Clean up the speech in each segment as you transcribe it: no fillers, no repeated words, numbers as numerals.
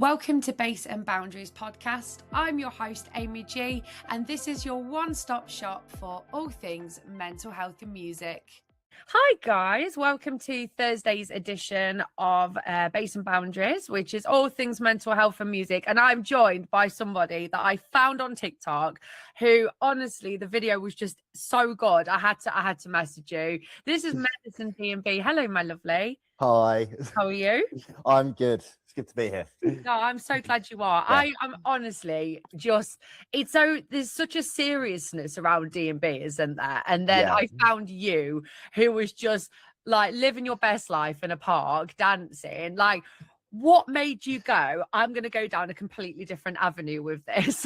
Welcome to Base and Boundaries podcast. I'm your host, Amy G, and this is your one-stop shop for all things mental health and music. Hi guys, welcome to Thursday's edition of Base and Boundaries, which is all things mental health and music. And I'm joined by somebody that I found on TikTok who, honestly, the video was just so good. I had to message you. This is Medicine DNB. Hello, my lovely. Hi. How are you? I'm good. It's good to be here. No, I'm so glad you are. Yeah. I'm honestly just, there's such a seriousness around DNB, isn't there? And then Yeah. I found you who was just like living your best life in a park, dancing. Like, what made you go, I'm going to go down a completely different avenue with this?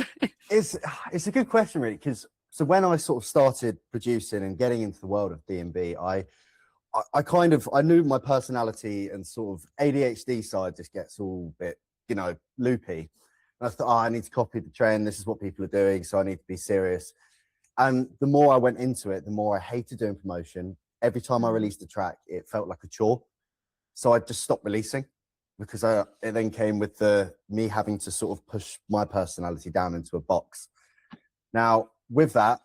It's a good question, really, because so when I sort of started producing and getting into the world of DNB, I knew my personality and sort of ADHD side just gets all a bit, loopy. And I thought, I need to copy the trend. This is what people are doing, so I need to be serious. And the more I went into it, the more I hated doing promotion. Every time I released a track, it felt like a chore. So I just stopped releasing because it then came with me having to sort of push my personality down into a box. Now, with that,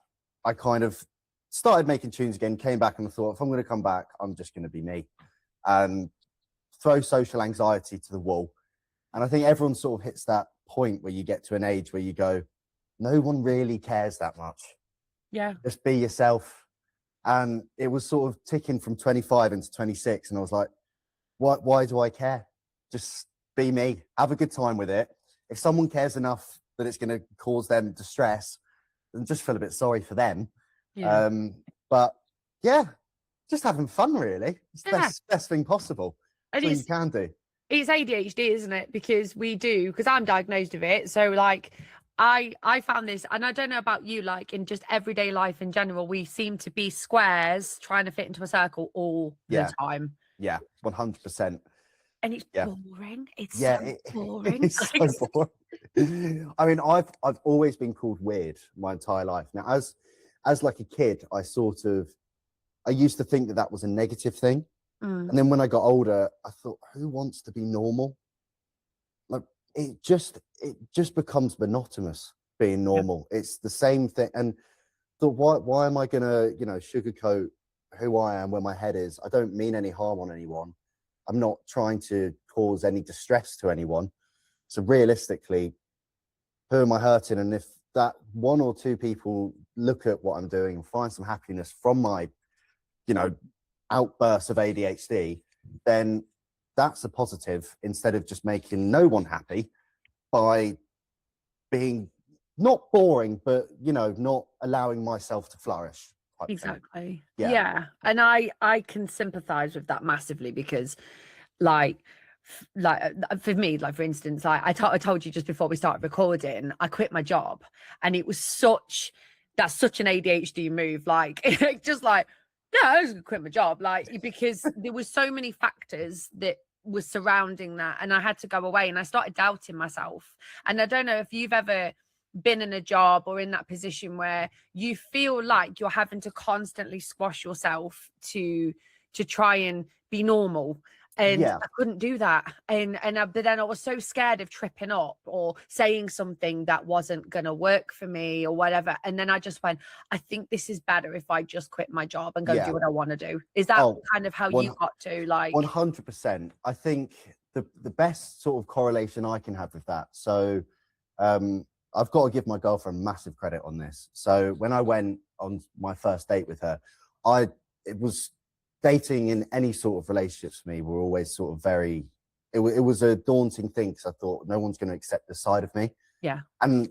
I kind of started making tunes again, came back and I thought, if I'm going to come back, I'm just going to be me and throw social anxiety to the wall. And I think everyone sort of hits that point where you get to an age where you go, no one really cares that much. Yeah. Just be yourself. And it was sort of ticking from 25 into 26. And I was like, why do I care? Just be me. Have a good time with it. If someone cares enough that it's going to cause them distress, then just feel a bit sorry for them. Yeah. But yeah, just having fun, really. It's the best thing possible. That's what you can do. It's ADHD, isn't it? Because I'm diagnosed with it. So like I found this, and I don't know about you, like in just everyday life in general, we seem to be squares trying to fit into a circle all the time. Yeah, 100%. And it's boring. It's so boring. It's so boring. I mean, I've always been called weird my entire life. Now, as like a kid, I used to think that was a negative thing. And then when I got older, I thought, who wants to be normal? Like it just becomes monotonous being normal. Yeah. It's the same thing. And thought, why am I gonna, sugarcoat who I am where my head is? I don't mean any harm on anyone. I'm not trying to cause any distress to anyone. So realistically, who am I hurting? And if that one or two people look at what I'm doing and find some happiness from my, outbursts of ADHD, then that's a positive instead of just making no one happy by being not boring, but, not allowing myself to flourish. Exactly. Yeah. And I can sympathize with that massively because like for me, like for instance, like I told you just before we started recording, I quit my job and it was that's such an ADHD move. Like just like, no, I was gonna quit my job. Like because there was so many factors that was surrounding that. And I had to go away and I started doubting myself. And I don't know if you've ever been in a job or in that position where you feel like you're having to constantly squash yourself to try and be normal. And I couldn't do that. But then I was so scared of tripping up or saying something that wasn't going to work for me or whatever. And then I just went, I think this is better if I just quit my job and go do what I want to do. Is that kind of how you got to like? 100%. I think the best sort of correlation I can have with that. So I've got to give my girlfriend massive credit on this. So when I went on my first date with her, it was dating in any sort of relationships for me were always sort of it was a daunting thing because I thought no one's going to accept this side of me. Yeah. And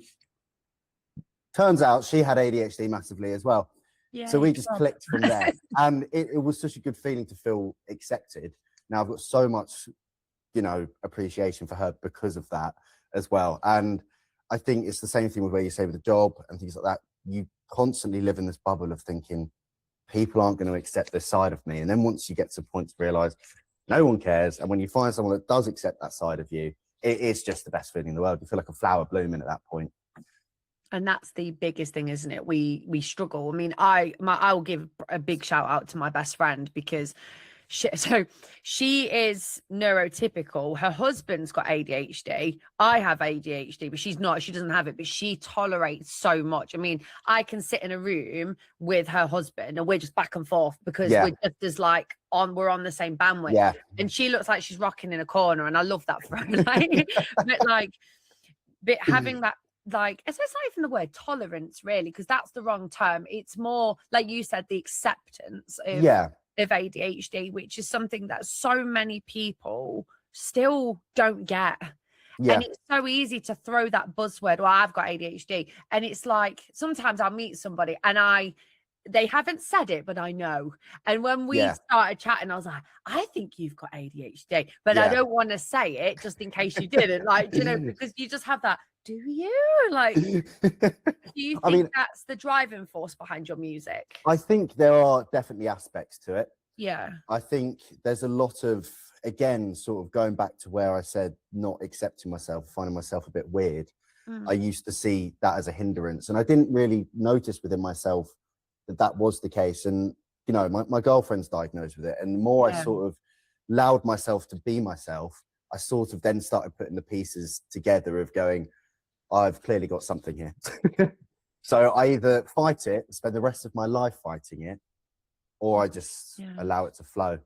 turns out she had ADHD massively as well. Yeah. So we just clicked from there. And it was such a good feeling to feel accepted. Now I've got so much, appreciation for her because of that as well. And I think it's the same thing with where you say with the job and things like that. You constantly live in this bubble of thinking, people aren't going to accept this side of me. And then once you get to a point to realize no one cares, and when you find someone that does accept that side of you, it is just the best feeling in the world. You feel like a flower blooming at that point. And that's the biggest thing, isn't it? We struggle. I mean, I'll give a big shout out to my best friend because So she is neurotypical. Her husband's got ADHD. I have ADHD, but she's not. She doesn't have it, but she tolerates so much. I mean, I can sit in a room with her husband and we're just back and forth because we're just as like we're on the same bandwidth. Yeah. And she looks like she's rocking in a corner, and I love that for her. But having that, like, it's not even the word tolerance really, because that's the wrong term. It's more like you said, the acceptance of ADHD, which is something that so many people still don't get. And it's so easy to throw that buzzword, well, I've got ADHD. And it's like, sometimes I'll meet somebody and they haven't said it, but I know. And when we started chatting, I was like, I think you've got ADHD, but I don't want to say it just in case you didn't. Like, you know, because you just have that, do you? Like, do you think that's the driving force behind your music? I think there are definitely aspects to it. Yeah. I think there's a lot of, again, sort of going back to where I said not accepting myself, finding myself a bit weird. I used to see that as a hindrance, and I didn't really notice within myself that was the case. And, you know, my girlfriend's diagnosed with it. And the more I sort of allowed myself to be myself, I sort of then started putting the pieces together of going, I've clearly got something here. So I either fight it, spend the rest of my life fighting it, or I just allow it to flow.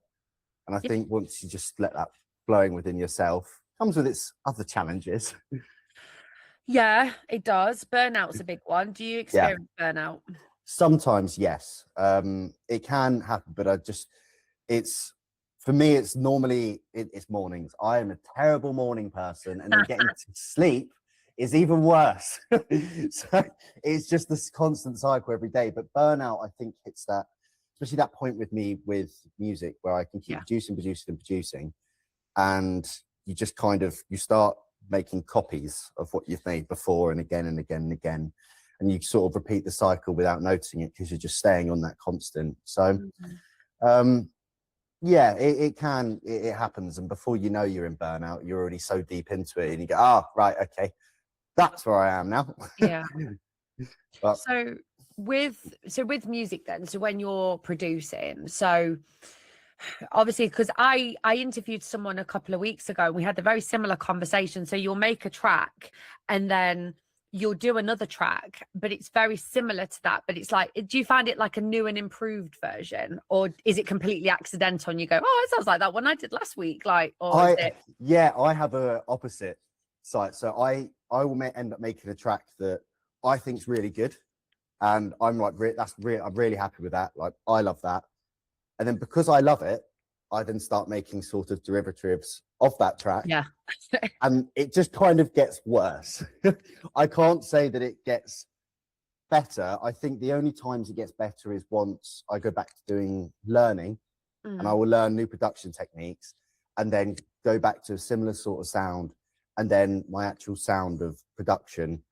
And I think once you just let that flowing within yourself, comes with its other challenges. Yeah, it does. Burnout's a big one. Do you experience burnout? Sometimes, yes. It can happen, but for me, it's normally, it's mornings. I am a terrible morning person, and then getting to sleep is even worse. So it's just this constant cycle every day. But burnout, I think, hits that, especially that point with me with music, where I can keep producing. And you just kind of, you start making copies of what you've made before, and again and again and again. And you sort of repeat the cycle without noticing it, because you're just staying on that constant. So, it happens. And before you know you're in burnout, you're already so deep into it, and you go, right, okay, that's where I am now. Yeah. But, so with music then, so when you're producing, so obviously, because I interviewed someone a couple of weeks ago, and we had a very similar conversation. So you'll make a track and then you'll do another track, but it's very similar to that. But it's like, do you find it like a new and improved version, or is it completely accidental and you go, oh, it sounds like that one I did last week? Like, or is it? Yeah, I have a opposite side. So I will end up making a track that I think is really good, and I'm like, I'm really happy with that. Like, I love that. And then because I love it, I then start making sort of derivatives of that track. Yeah. And it just kind of gets worse. I can't say that it gets better. I think the only times it gets better is once I go back to doing learning, and I will learn new production techniques, and then go back to a similar sort of sound. And then my actual sound of production,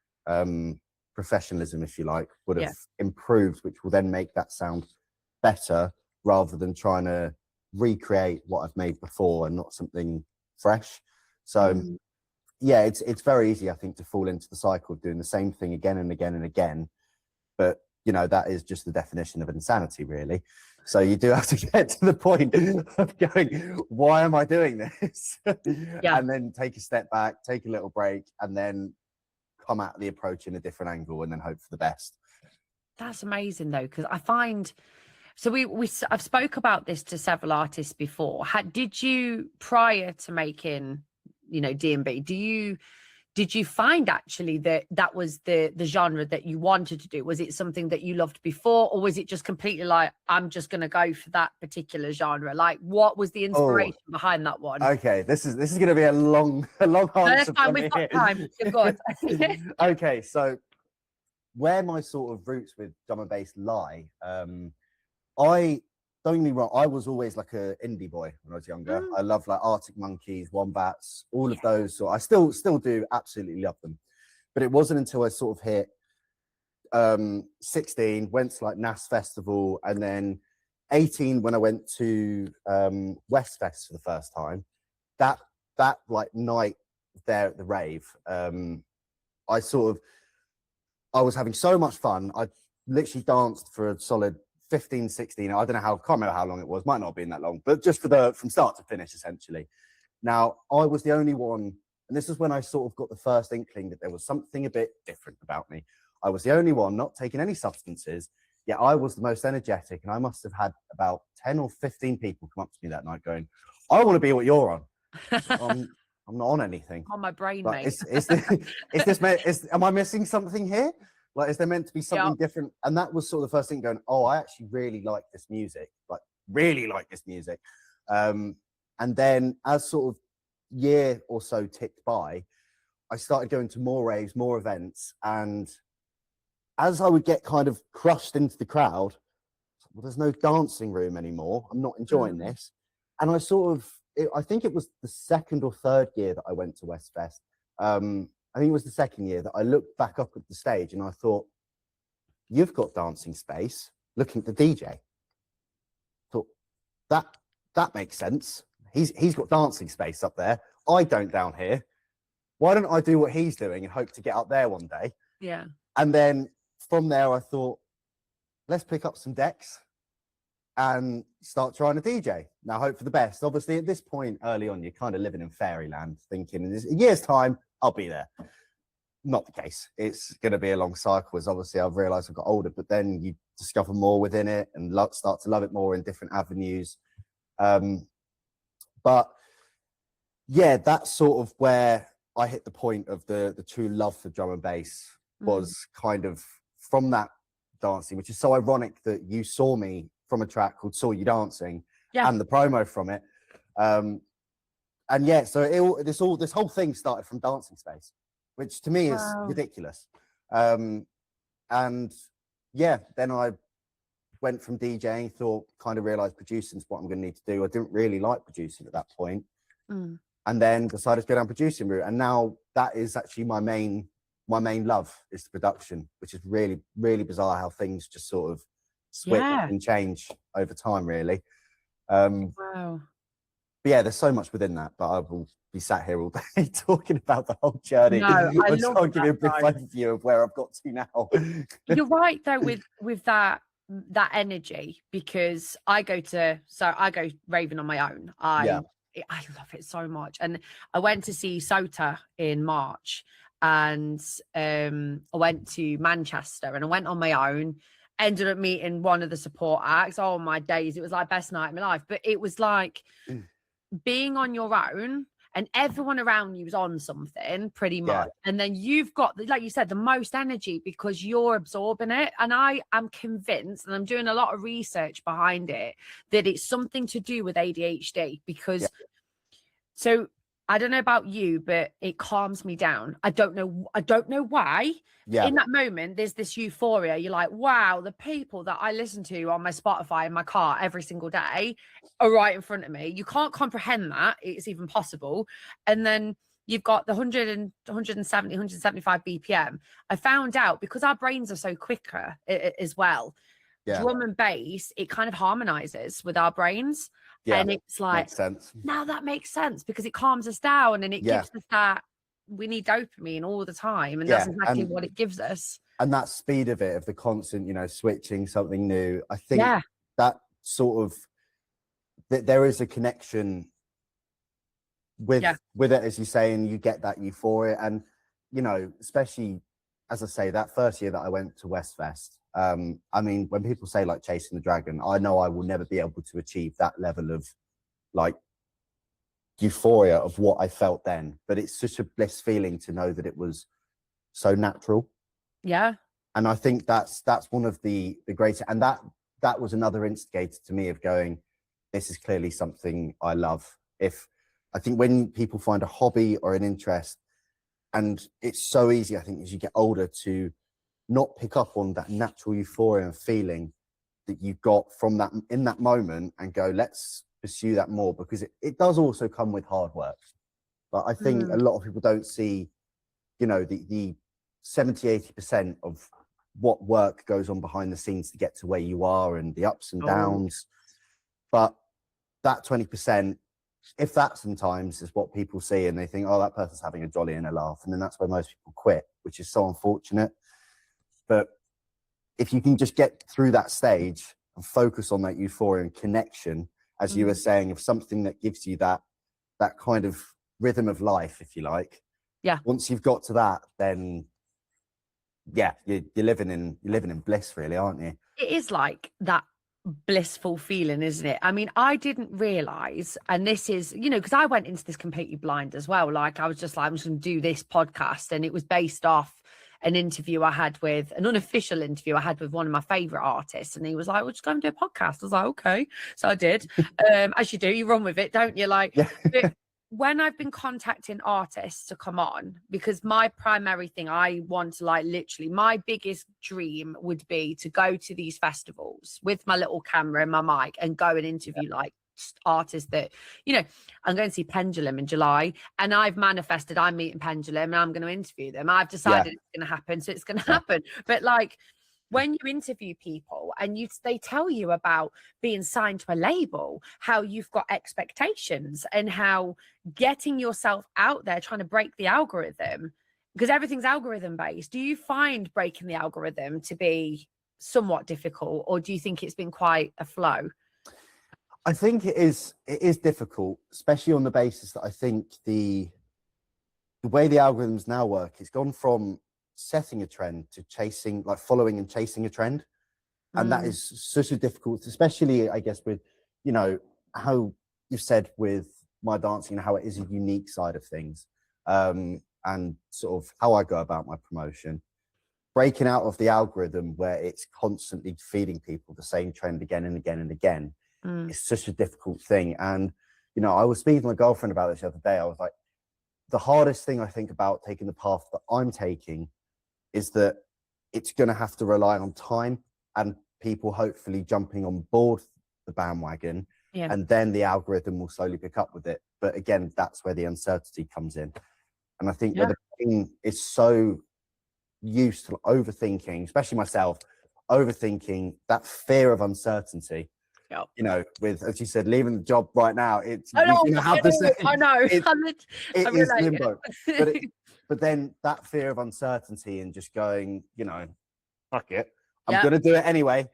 professionalism, if you like, would have improved, which will then make that sound better, rather than trying to recreate what I've made before and not something fresh. So it's very easy, I think, to fall into the cycle of doing the same thing again and again and again. But, you know, that is just the definition of insanity, really. So you do have to get to the point of going, why am I doing this? And then take a step back, take a little break, and then come at the approach in a different angle, and then hope for the best. That's amazing, though, because I find... So I've spoke about this to several artists before. Did you, prior to making, you know, DNB, did you find actually that was the genre that you wanted to do? Was it something that you loved before, or was it just completely like, I'm just going to go for that particular genre? Like, what was the inspiration behind that one? Okay, this is going to be a long answer. That's fine. We've got time. You're good. Okay, so where my sort of roots with drum and bass lie, don't get me wrong, I was always like a indie boy when I was younger. I love like Arctic Monkeys, Wombats, all of those. So I still do absolutely love them. But it wasn't until I sort of hit 16, went to like NAS Festival, and then 18 when I went to West Fest for the first time. That like night there at the rave, I was having so much fun. I literally danced for a solid 15, 16, I don't know how, can't remember how long it was, might not have been that long, but just from start to finish, essentially. Now, I was the only one, and this is when I sort of got the first inkling that there was something a bit different about me. I was the only one not taking any substances, yet I was the most energetic, and I must have had about 10 or 15 people come up to me that night going, I want to be what you're on. I'm not on anything. On my brain, like, mate. Am I missing something here? Like, is there meant to be something different? And that was sort of the first thing going, oh, I actually really like this music, like really like this music. And then as sort of year or so ticked by, I started going to more raves, more events. And as I would get kind of crushed into the crowd, well, there's no dancing room anymore. I'm not enjoying this. And I sort of, I think it was the second or third year that I went to Westfest. I think it was the second year that I looked back up at the stage and I thought, you've got dancing space, looking at the DJ. Thought, that makes sense. He's got dancing space up there. I don't down here. Why don't I do what he's doing and hope to get up there one day? Yeah. And then from there, I thought, let's pick up some decks and start trying to DJ. Now, hope for the best. Obviously, at this point early on, you're kind of living in fairyland, thinking in a year's time, I'll be there. Not the case. It's going to be a long cycle, as obviously I've realized I've got older, but then you discover more within it and start to love it more in different avenues. But yeah, that's sort of where I hit the point of the true love for drum and bass was kind of from that dancing, which is so ironic that you saw me from a track called Saw You Dancing and the promo from it. And yeah, so this whole thing started from Dancing Space, which to me is ridiculous. And yeah, then I went from DJing, kind of realized producing is what I'm going to need to do. I didn't really like producing at that point. And then decided to go down producing route. And now that is actually my main love is the production, which is really, really bizarre how things just sort of switch and change over time, really. Wow. But yeah, there's so much within that, but I will be sat here all day talking about the whole journey. No, I love I'll give you a brief overview of where I've got to now. You're right though with that energy, because I go raving on my own. I love it so much. And I went to see Sota in March, and I went to Manchester, and I went on my own. Ended up meeting one of the support acts. Oh my days, it was like best night of my life. But it was like being on your own, and everyone around you is on something pretty much. And then you've got, like you said, the most energy because you're absorbing it. And I am convinced, and I'm doing a lot of research behind it, that it's something to do with ADHD, because so I don't know about you, but it calms me down. I don't know why. In that moment, there's this euphoria. You're like, wow, the people that I listen to on my Spotify in my car every single day are right in front of me. You can't comprehend that it's even possible. And then you've got the 100 and 170, 175 BPM. I found out, because our brains are so quicker as well, drum and bass, it kind of harmonizes with our brains. And it's like, now that makes sense, because it calms us down and it gives us that, we need dopamine all the time. And that's exactly what it gives us. And that speed of it, of the constant, switching something new, I think that sort of, there is a connection with it, as you say, and you get that euphoria. And, especially, as I say, that first year that I went to Westfest, I mean, when people say like chasing the dragon, I know I will never be able to achieve that level of like euphoria of what I felt then, but it's such a bliss feeling to know that it was so natural. And I think that's one of the greater, and that was another instigator to me of going, this is clearly something I love. I think when people find a hobby or an interest, and it's so easy, I think, as you get older, to not pick up on that natural euphoria and feeling that you got from that in that moment, and go, let's pursue that more, because it does also come with hard work. But I think a lot of people don't see, the 70-80% of what work goes on behind the scenes to get to where you are, and the ups and downs. But that 20%, if that sometimes is what people see, and they think, oh, that person's having a jolly and a laugh, and then that's where most people quit, which is so unfortunate. But if you can just get through that stage and focus on that euphoria and connection, as you were saying, of something that gives you that kind of rhythm of life, if you like. Yeah. Once you've got to that, then yeah, you're living in bliss, really, aren't you? It is like that blissful feeling, isn't it? I mean, I didn't realize, and this is, because I went into this completely blind as well. Like, I was just like, I'm just going to do this podcast, and it was based off an interview I had with an unofficial interview I had with one of my favorite artists, and he was like, "We're just going to do a podcast." I was like, "Okay," so I did. As you do, you run with it, don't you? Like, Yeah. but when I've been contacting artists to come on, because my primary thing, I want to, like, literally, my biggest dream would be to go to these festivals with my little camera and my mic and go and interview like artists that, I'm going to see Pendulum in July, and I've manifested I'm meeting Pendulum and I'm going to interview them. I've decided it's going to happen, so it's going to happen. But like, when you interview people and they tell you about being signed to a label, how you've got expectations and how getting yourself out there, trying to break the algorithm, because everything's algorithm based. Do you find breaking the algorithm to be somewhat difficult, or do you think it's been quite a flow? I think it is difficult, especially on the basis that I think the way the algorithms now work, it's gone from setting a trend to following and chasing a trend. And that is such a difficult, especially, I guess, with, how you've said with my dancing and how it is a unique side of things, and sort of how I go about my promotion. Breaking out of the algorithm where it's constantly feeding people the same trend again and again and again is such a difficult thing. And, I was speaking to my girlfriend about this the other day. I was like, the hardest thing I think about taking the path that I'm taking is that it's going to have to rely on time and people hopefully jumping on board the bandwagon, and then the algorithm will slowly pick up with it. But again, that's where the uncertainty comes in. And I think where the brain is so used to overthinking, especially myself, overthinking that fear of uncertainty. With, as you said, leaving the job right now, it's I know it is limbo. But then that fear of uncertainty and just going, fuck it, I'm gonna do it anyway,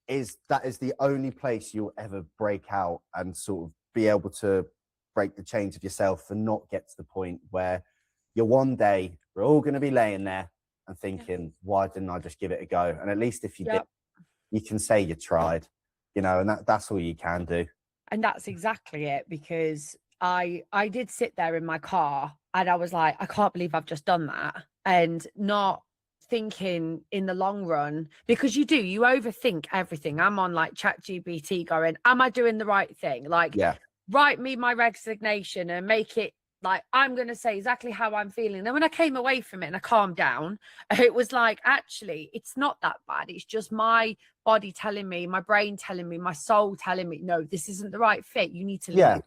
that is the only place you'll ever break out and sort of be able to break the chains of yourself and not get to the point where you're one day we're all gonna be laying there and thinking, why didn't I just give it a go? And at least if you did, you can say you tried. And that's all you can do. And that's exactly it, because I did sit there in my car and I was like, I can't believe I've just done that, and not thinking in the long run, because you overthink everything. I'm on like ChatGPT going, am I doing the right thing? Like, write me my resignation and make it like I'm going to say exactly how I'm feeling. And when I came away from it and I calmed down, it was like, actually, it's not that bad. It's just my body telling me, my brain telling me, my soul telling me, no, this isn't the right fit. You need to leave.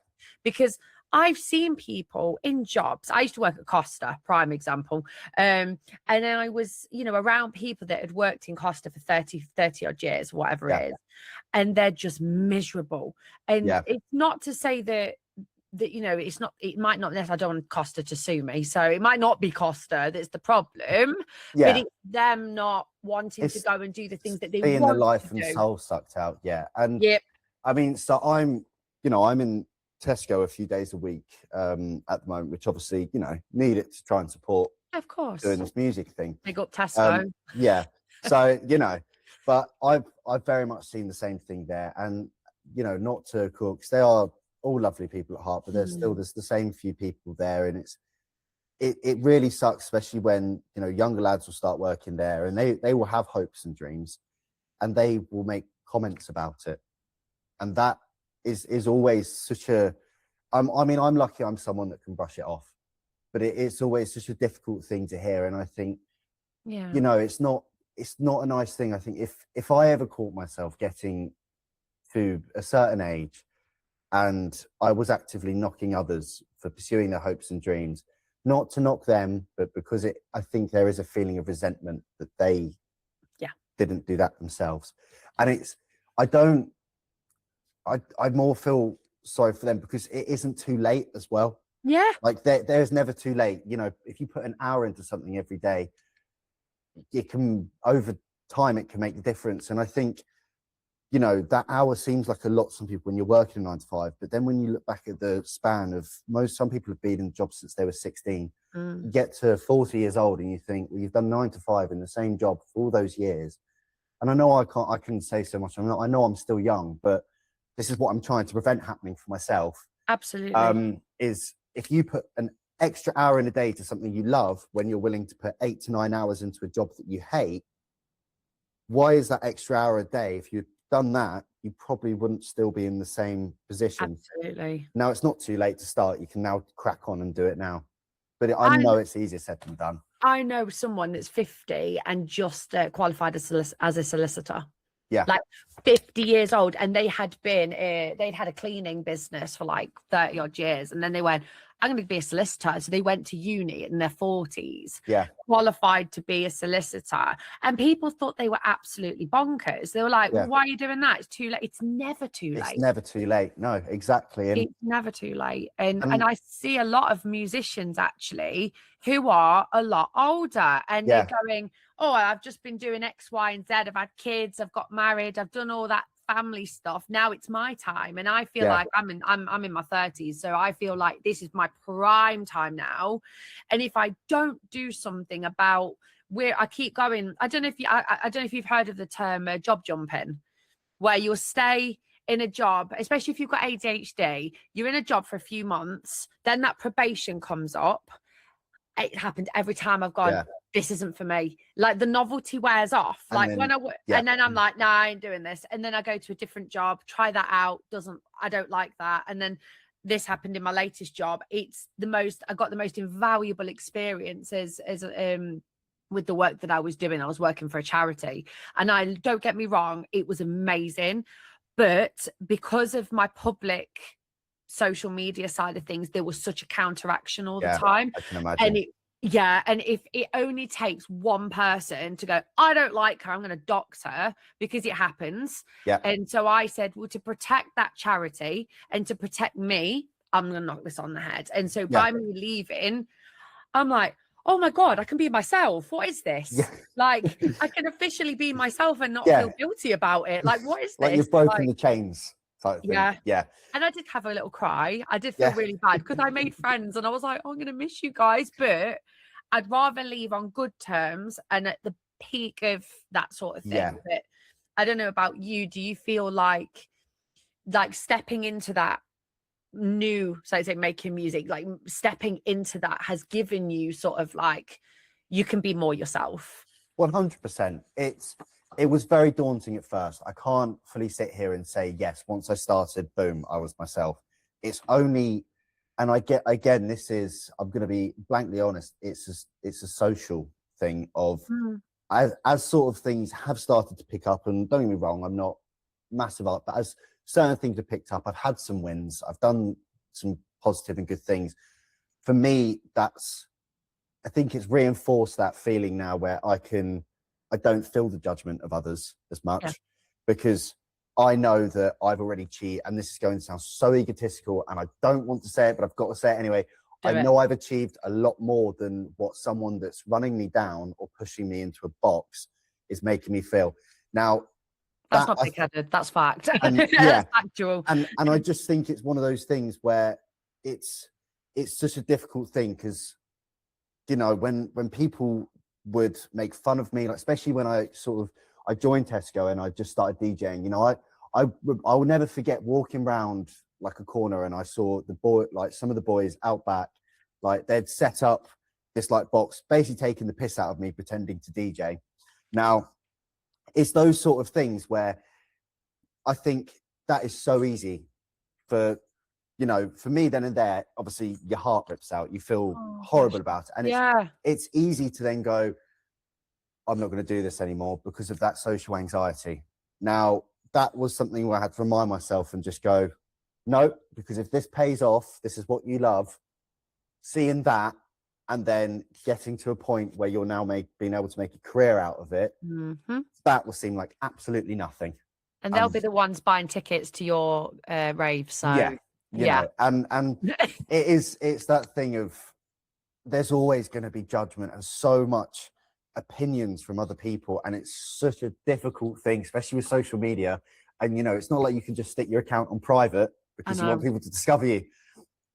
Because I've seen people in jobs. I used to work at Costa, prime example. And then I was, around people that had worked in Costa for 30 odd years, whatever it is. And they're just miserable. And it's not to say that it's not, it might not necessarily, I don't want Costa to sue me, so it might not be Costa that's the problem, but it's them not wanting to go and do the things that they being want the life to and do. soul sucked out. And I mean, so I'm in Tesco a few days a week at the moment, which obviously need it to try and support, of course, doing this music thing. Big up Tesco. So but I've very much seen the same thing there, and not to cooks, they are all lovely people at heart, but there's the same few people there, and it really sucks, especially when younger lads will start working there and they will have hopes and dreams and they will make comments about it, and that is always such a I'm lucky I'm someone that can brush it off, but it's always such a difficult thing to hear. And I think it's not a nice thing. I think if I ever caught myself getting to a certain age and I was actively knocking others for pursuing their hopes and dreams, not to knock them, but because I think there is a feeling of resentment that they didn't do that themselves. And I more feel sorry for them because it isn't too late as well. Like there's never too late. If you put an hour into something every day, it can, over time, it can make the difference. And I think, you know, that hour seems like a lot to some people when you're working a 9 to 5, but then when you look back at the span of some people have been in jobs since they were 16, you get to 40 years old and you think, well, you've done 9 to 5 in the same job for all those years. And I know I can say so much. I know I'm still young, but this is what I'm trying to prevent happening for myself. Absolutely. Is if you put an extra hour in a day to something you love when you're willing to put 8 to 9 hours into a job that you hate, why is that extra hour a day? If you'd done that, you probably wouldn't still be in the same position. Absolutely. Now it's not too late to start. You can now crack on and do it now. But I know it's easier said than done. I know someone that's 50 and just qualified as a solicitor. Yeah. Like 50 years old, and they'd had a cleaning business for like 30 odd years, and then they went, I'm going to be a solicitor. So they went to uni in their 40s, qualified to be a solicitor, and people thought they were absolutely bonkers. They were like, well, why are you doing that? It's too late. It's never too late. It's never too late. No, exactly. It's never too late. And I see a lot of musicians actually who are a lot older, and they're going, oh, I've just been doing X, Y, and Z. I've had kids. I've got married. I've done all that family stuff. Now it's my time. And I feel like I'm in my 30s. So I feel like this is my prime time now. And if I don't do something about where I keep going, I don't know if you've heard of the term job jumping, where you'll stay in a job, especially if you've got ADHD, you're in a job for a few months, then that probation comes up. It happened every time I've gone, this isn't for me. Like the novelty wears off. Like and then I'm like, nah, I ain't doing this. And then I go to a different job, try that out. I don't like that. And then this happened in my latest job. I got the most invaluable experiences as with the work that I was doing. I was working for a charity, and don't get me wrong, it was amazing. But because of my public social media side of things, there was such a counteraction all the time. I can imagine. And if it only takes one person to go, I don't like her, I'm going to dox her, because it happens. And so I said, well, to protect that charity and to protect me, I'm going to knock this on the head. And so by me leaving, I'm like, oh my God, I can be myself. What is this? Like, I can officially be myself and not feel guilty about it. Like, what is this? Like you've broken the chains. Yeah. And I did have a little cry. I did feel really bad because I made friends and I was like, oh, I'm going to miss you guys. But I'd rather leave on good terms and at the peak of that sort of thing. But I don't know about you. Do you feel like stepping into that new, so I say making music, like stepping into that has given you sort of like, you can be more yourself? 100%. It was very daunting at first. I can't fully sit here and say, yes, once I started, boom, I was myself. It's only, and I get, again, I'm going to be blankly honest, it's a social thing of, as sort of things have started to pick up, and don't get me wrong, I'm not massive art, but as certain things have picked up, I've had some wins, I've done some positive and good things. For me, I think it's reinforced that feeling now where I don't feel the judgment of others as much, because I know that I've already achieved, and this is going to sound so egotistical and I don't want to say it, but I've got to say it anyway. I know I've achieved a lot more than what someone that's running me down or pushing me into a box is making me feel. Now, that's not big-headed, that's fact. And, that's factual. And I just think it's one of those things where it's such a difficult thing, because, you know, when people would make fun of me, like especially when I joined Tesco and I just started DJing, you know, I will never forget walking around like a corner and I saw some of the boys out back, like they'd set up this like box, basically taking the piss out of me, pretending to DJ. Now, it's those sort of things where I think that is so easy for, you know, for me then and there, obviously your heart rips out, you feel horrible about it. And it's easy to then go, I'm not going to do this anymore because of that social anxiety. Now, that was something where I had to remind myself and just go, no, because if this pays off, this is what you love, seeing that, and then getting to a point where you're now being able to make a career out of it, that will seem like absolutely nothing. And they'll be the ones buying tickets to your rave. So you know, and it's that thing of, there's always going to be judgment and so much opinions from other people, and it's such a difficult thing, especially with social media. And, it's not like you can just stick your account on private because you want people to discover you.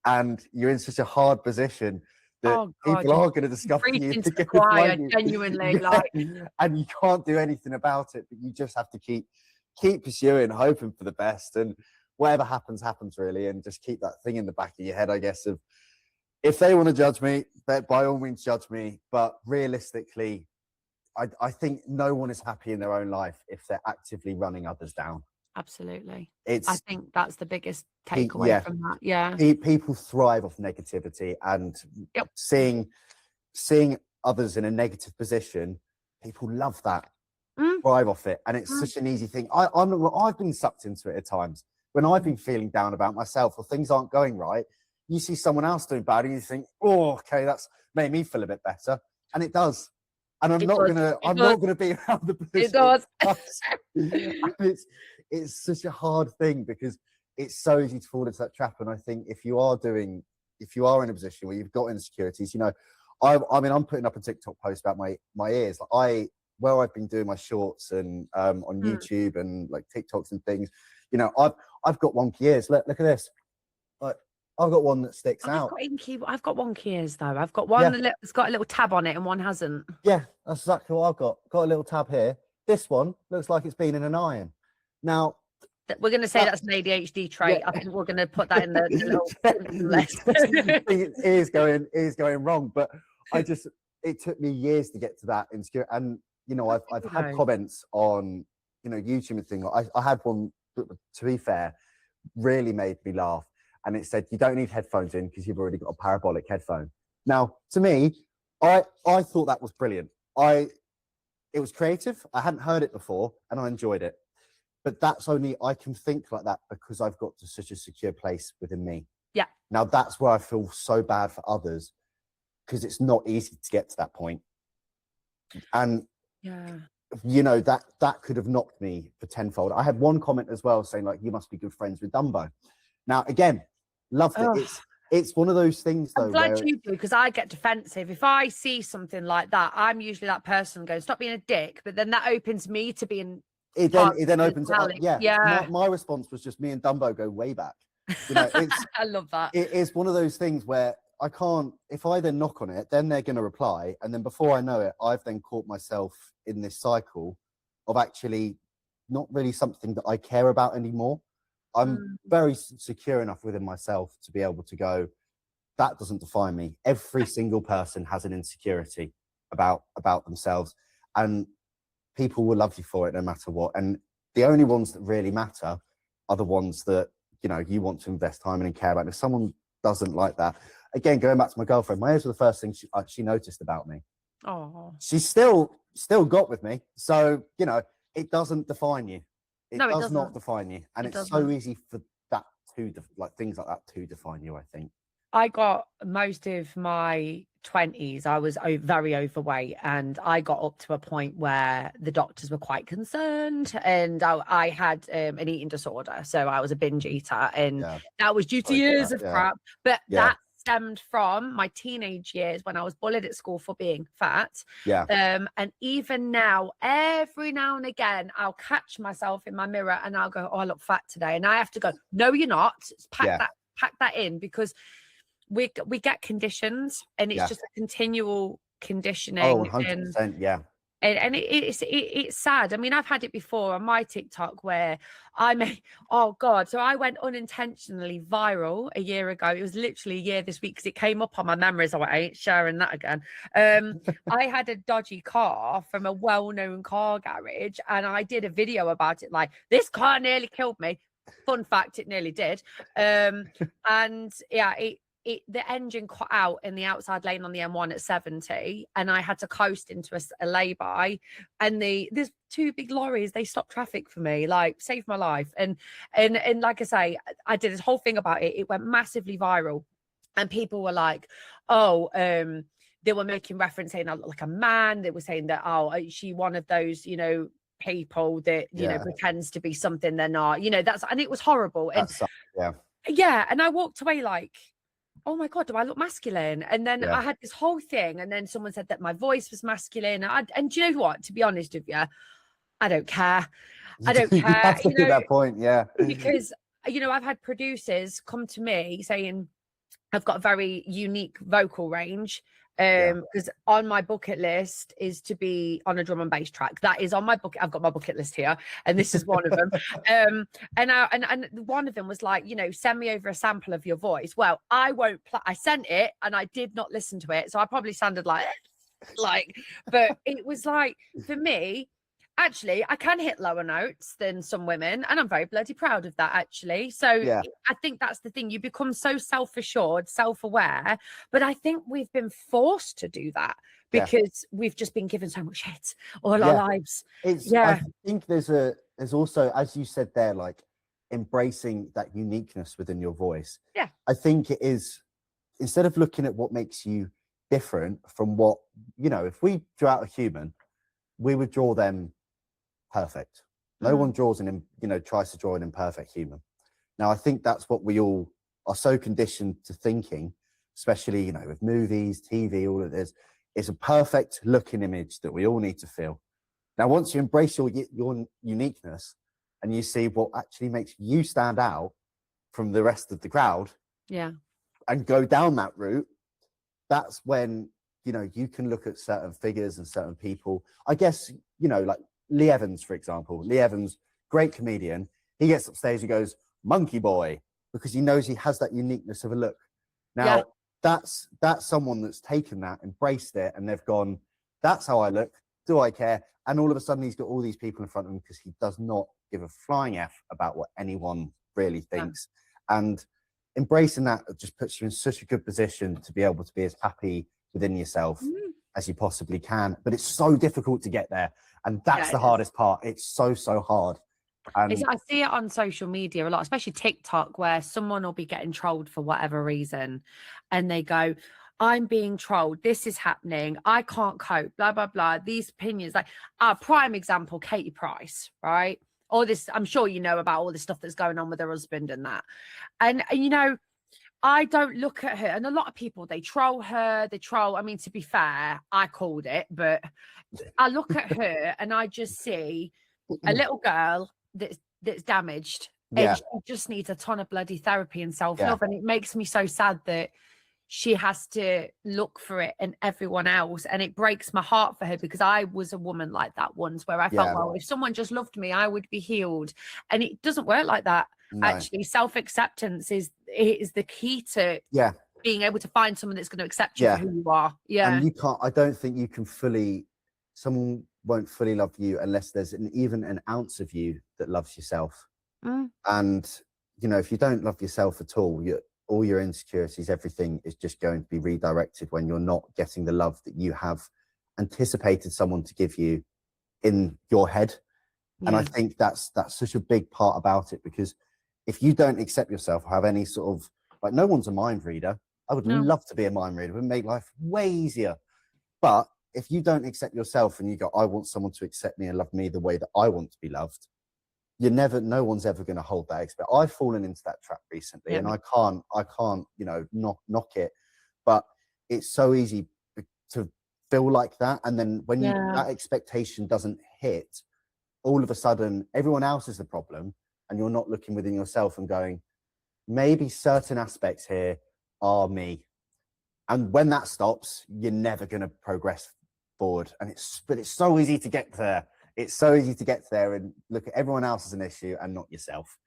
And you're in such a hard position that people are going to discover you. Genuinely, like, and you can't do anything about it, but you just have to keep pursuing, hoping for the best, and whatever happens, really, and just keep that thing in the back of your head, I guess, of if they want to judge me, by all means judge me, but realistically, I think no one is happy in their own life if they're actively running others down. Absolutely. I think that's the biggest takeaway from that. Yeah. People thrive off negativity, and seeing others in a negative position, people love that, thrive off it. And it's such an easy thing. I've been sucked into it at times when I've been feeling down about myself or things aren't going right. You see someone else doing bad and you think, oh, okay, that's made me feel a bit better. And it does. And I'm not gonna be around the position. It does. It's such a hard thing because it's so easy to fall into that trap. And I think if you are in a position where you've got insecurities, I'm putting up a TikTok post about my ears. Where I've been doing my shorts and on YouTube and like TikToks and things, I've got wonky ears. Look at this. I've got one that sticks out. I've got wonky ears though. I've got one that's got a little tab on it and one hasn't. Yeah, that's exactly what I've got. Got a little tab here. This one looks like it's been in an iron. Now, we're going to say that's an ADHD trait. Yeah. I think we're going to put that in the little list. It is going wrong, but it took me years to get to that insecure. And I've had comments on YouTube and things. I had one, to be fair, really made me laugh, and it said you don't need headphones in because you've already got a parabolic headphone. Now, to me, I thought that was brilliant. It was creative. I hadn't heard it before, and I enjoyed it. But that's only, I can think like that because I've got to such a secure place within me. Yeah. Now that's where I feel so bad for others because it's not easy to get to that point. And, that could have knocked me for tenfold. I had one comment as well saying like, you must be good friends with Dumbo. Now, again, loved it. It's one of those things though. I'm glad you do, because I get defensive. If I see something like that, I'm usually that person going, stop being a dick. But then that opens me to being... It then opens it up. Yeah. My response was just me and Dumbo go way back. I love that. It is one of those things where I can't, if I then knock on it, then they're going to reply. And then before I know it, I've then caught myself in this cycle of actually not really something that I care about anymore. I'm very secure enough within myself to be able to go, that doesn't define me. Every single person has an insecurity about themselves. And people will love you for it no matter what. And the only ones that really matter are the ones that, you want to invest time in and care about. And if someone doesn't like that, again, going back to my girlfriend, my ears were the first thing she noticed about me. Oh. She's still got with me. So, it doesn't define you. It does not define you. And it's so easy for that things like that to define you, I think. I got most of my 20s, I was very overweight, and I got up to a point where the doctors were quite concerned, and I had an eating disorder. So I was a binge eater, and that was due to years of crap. But that stemmed from my teenage years when I was bullied at school for being fat. And even now, every now and again, I'll catch myself in my mirror and I'll go, oh, I look fat today. And I have to go, no, you're not. Pack that in, because we get conditions, and it's just a continual conditioning. Oh, 100%, yeah. And it's sad. I mean, I've had it before on my TikTok where so I went unintentionally viral a year ago. It was literally a year this week because it came up on my memories. I ain't sharing that again. I had a dodgy car from a well-known car garage, and I did a video about it, like, this car nearly killed me. Fun fact, it nearly did. The engine cut out in the outside lane on the M1 at 70, and I had to coast into a lay-by, and there's two big lorries, they stopped traffic for me, like, saved my life. And like I say, I did this whole thing about it. It went massively viral, and people were like, they were making reference saying I look like a man. They were saying that, is she one of those, people that pretends to be something they're not, and it was horrible. And and I walked away like, oh my God, do I look masculine? And then I had this whole thing, and then someone said that my voice was masculine. And do you know what? To be honest with you, I don't care. I You don't you care, have to hit that point, yeah. because, I've had producers come to me saying, I've got a very unique vocal range. Yeah. Because on my bucket list is to be on a drum and bass track. That is on my bucket. I've got my bucket list here, and this is one of them. And one of them was like, send me over a sample of your voice. Well, I won't play. I sent it, and I did not listen to it, so I probably sounded like, but it was like, for me, actually, I can hit lower notes than some women, and I'm very bloody proud of that, actually. So Yeah. I think that's the thing. You become so self-assured, self-aware, but I think we've been forced to do that because we've just been given so much shit all our lives. I think there's also, as you said there, like embracing that uniqueness within your voice. Yeah. I think it is, instead of looking at what makes you different from what, if we drew out a human, we would draw them perfect. No one draws tries to draw an imperfect human. Now, I think that's what we all are so conditioned to thinking, especially, with movies, TV, all of this. It's a perfect looking image that we all need to feel. Now, once you embrace your uniqueness and you see what actually makes you stand out from the rest of the crowd, and go down that route, that's when, you can look at certain figures and certain people. I guess, like Lee Evans, for example. Lee Evans, great comedian. He gets upstage and goes, "Monkey boy," because he knows he has that uniqueness of a look. Now, that's someone that's taken that, embraced it, and they've gone, "That's how I look. Do I care?" And all of a sudden, he's got all these people in front of him because he does not give a flying F about what anyone really thinks. And embracing that just puts you in such a good position to be able to be as happy within yourself as you possibly can. But it's so difficult to get there. And that's the hardest part. It's so hard. I see it on social media a lot, especially TikTok, where someone will be getting trolled for whatever reason. And they go, "I'm being trolled. This is happening. I can't cope, blah, blah, blah." These opinions, like our prime example, Katie Price, right? All this, I'm sure you know about all the stuff that's going on with her husband and that. And I don't look at her, and a lot of people, they troll her, I mean, to be fair, I called it, but I look at her and I just see a little girl that's damaged, and she just needs a ton of bloody therapy and self-love. And it makes me so sad that she has to look for it in everyone else, and it breaks my heart for her, because I was a woman like that once, where I felt, well, if someone just loved me, I would be healed. And it doesn't work like that. No. Actually, self-acceptance is the key to being able to find someone that's going to accept you for who you are. And you can't, I don't think you can someone won't fully love you unless there's even an ounce of you that loves yourself. And if you don't love yourself at all, all your insecurities, everything is just going to be redirected when you're not getting the love that you have anticipated someone to give you in your head. And I think that's such a big part about it, because if you don't accept yourself or have any sort of, like, no one's a mind reader. I would love to be a mind reader. It would make life way easier. But if you don't accept yourself and you go, "I want someone to accept me and love me the way that I want to be loved," no one's ever going to hold that expect. I've fallen into that trap recently, and I can't, knock it. But it's so easy to feel like that. And then when that expectation doesn't hit, all of a sudden everyone else is the problem, and you're not looking within yourself and going, maybe certain aspects here are me. And when that stops, you're never going to progress forward. But it's so easy to get there. It's so easy to get there and look at everyone else as an issue and not yourself.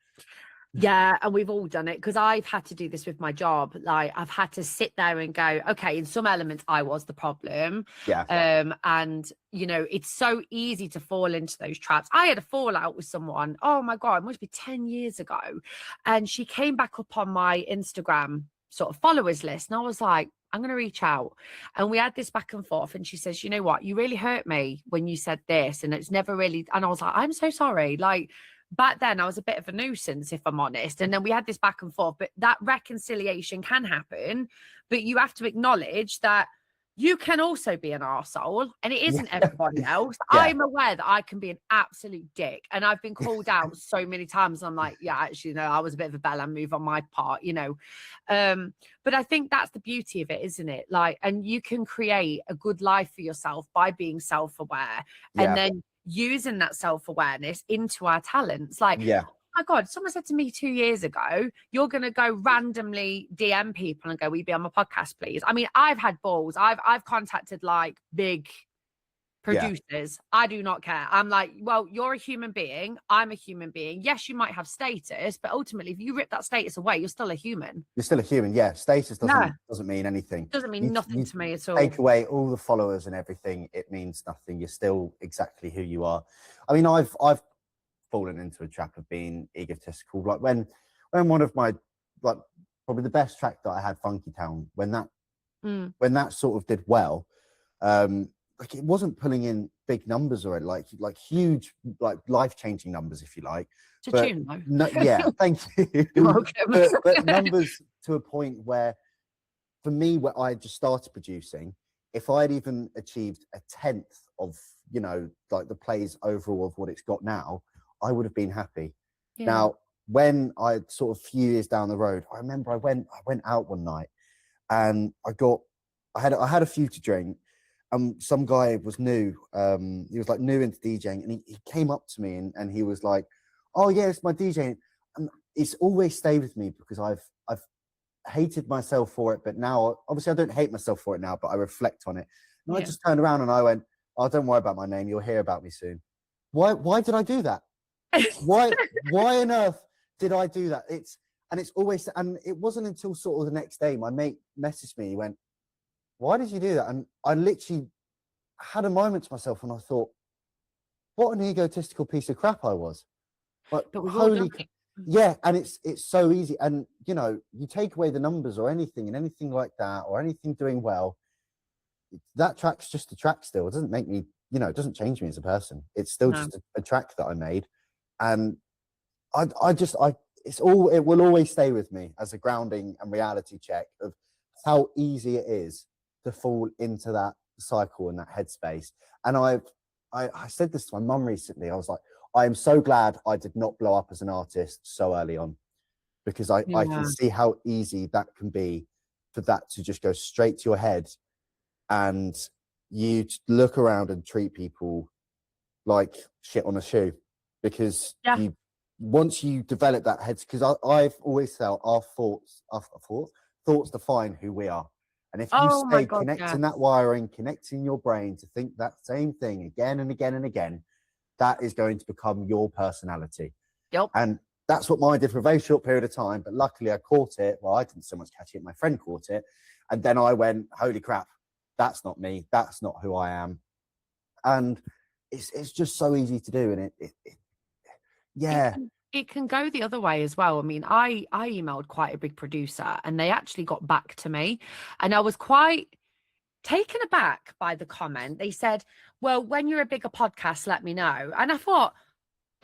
Yeah, and we've all done it, because I've had to do this with my job. Like, I've had to sit there and go, okay, in some elements I was the problem. And it's so easy to fall into those traps. I had a fallout with someone, oh my God, it must be 10 years ago, and she came back up on my Instagram sort of followers list, and I was like, I'm going to reach out. And we had this back and forth, and she says, "You know what, you really hurt me when you said this, and it's never really," and I was like, "I'm so sorry." Like, back then I was a bit of a nuisance, if I'm honest. And then we had this back and forth, but that reconciliation can happen. But you have to acknowledge that you can also be an arsehole, and it isn't everybody else. I'm aware that I can be an absolute dick, and I've been called out so many times. I'm like, yeah, actually, no, I was a bit of a bell move on my part, but I think that's the beauty of it, isn't it? Like, and you can create a good life for yourself by being self-aware, and then using that self-awareness into our talents. Like, yeah, oh my God, someone said to me 2 years ago, you're going to go randomly DM people and go, will you be on my podcast, please? I mean, I've had balls. I've contacted like big producers. I do not care. I'm like, well, you're a human being. I'm a human being. Yes, you might have status, but ultimately, if you rip that status away, you're still a human. you're still a human. Yeah, status doesn't mean anything. Doesn't mean nothing to me at all. Take away all the followers and everything, it means nothing. You're still exactly who you are. I mean, I've fallen into a trap of being egotistical. Like when one of my, like, probably the best track that I had, Funky Town, when that sort of did well, like it wasn't pulling in big numbers or like huge, like life-changing numbers, if you like. It's a tune, though. No, yeah, thank you. but numbers to a point where, for me, where I just started producing, if I'd even achieved a 10th of, you know, like the plays overall of what it's got now, I would have been happy. Yeah. Now, when I sort of few years down the road, I remember I went out one night and I had a few to drink. Some guy was new. He was like new into DJing, and he came up to me and he was like, "Oh yeah, it's my DJing." And it's always stayed with me because I've hated myself for it, but now obviously I don't hate myself for it now, but I reflect on it. And I just turned around and I went, "Oh, don't worry about my name. You'll hear about me soon." Why did I do that? Why on earth did I do that? It's always, and it wasn't until sort of the next day my mate messaged me. He went, "Why did you do that?" And I literally had a moment to myself and I thought, what an egotistical piece of crap I was. But holy, yeah, and it's so easy. And you know, you take away the numbers or anything like that, or anything doing well, that track's just a track still. It doesn't make me, you know, it doesn't change me as a person. It's still just a track that I made. And it will always stay with me as a grounding and reality check of how easy it is to fall into that cycle and that headspace. And I said this to my mum recently. I was like, I am so glad I did not blow up as an artist so early on, because I can see how easy that can be for that to just go straight to your head, and you look around and treat people like shit on a shoe, because once you develop that head, because I've always felt our thoughts define who we are. And if you stay connecting that wiring, connecting your brain to think that same thing again and again and again, that is going to become your personality. Yep. And that's what mine did for a very short period of time. But luckily I caught it. Well, I didn't so much catch it. My friend caught it. And then I went, holy crap, that's not me. That's not who I am. And it's just so easy to do. And it can go the other way as well. I mean, I emailed quite a big producer and they actually got back to me, and I was quite taken aback by the comment. They said, well, when you're a bigger podcast, let me know. And I thought,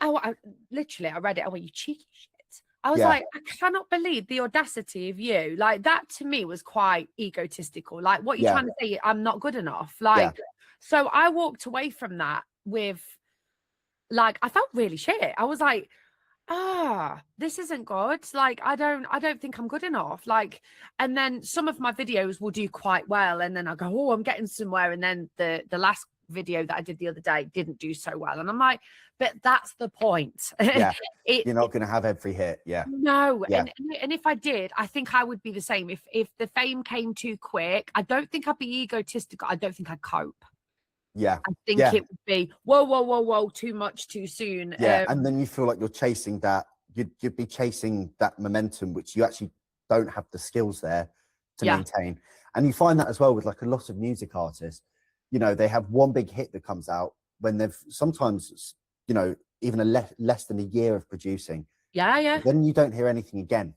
I read it. Oh, you cheeky shit. I was like, I cannot believe the audacity of you. Like, that to me was quite egotistical. Like, what you're trying to say, I'm not good enough. Like, so I walked away from that with, like, I felt really shit. I was like, this isn't good. Like, I don't think I'm good enough. Like, and then some of my videos will do quite well, and then I go, oh, I'm getting somewhere. And then the last video that I did the other day didn't do so well, and I'm like, but that's the point. You're not going to have every hit. No. And if I did, I think I would be the same. If the fame came too quick, I don't think I'd be egotistical. I don't think I'd cope. I think it would be whoa, too much too soon. And then you feel like you're chasing that. You'd be chasing that momentum, which you actually don't have the skills there to maintain. And you find that as well with like a lot of music artists. You know, they have one big hit that comes out when they've sometimes, you know, even less than a year of producing. Then you don't hear anything again,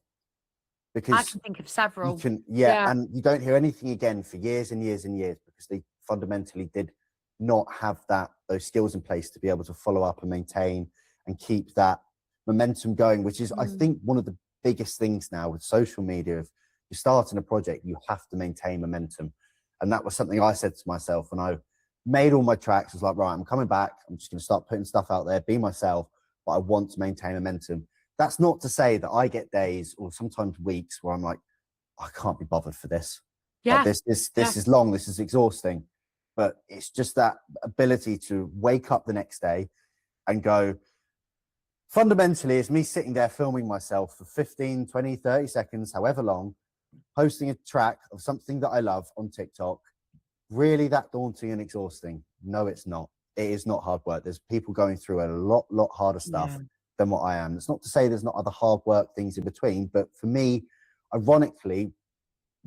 because I can think of several. And you don't hear anything again for years and years and years, because they fundamentally did not have those skills in place to be able to follow up and maintain and keep that momentum going, which is I think one of the biggest things now with social media. If you're starting a project, you have to maintain momentum. And that was something I said to myself when I made all my tracks. I was like, right, I'm coming back, I'm just going to start putting stuff out there, be myself, but I want to maintain momentum. That's not to say that I get days or sometimes weeks where I'm like, I can't be bothered for this. Like, this is long, this is exhausting. but it's just that ability to wake up the next day and go, fundamentally, it's me sitting there filming myself for 15, 20, 30 seconds, however long, posting a track of something that I love on TikTok. Really that daunting and exhausting? No, it's not. It is not hard work. There's people going through a lot harder stuff than what I am. It's not to say there's not other hard work things in between, but for me, ironically,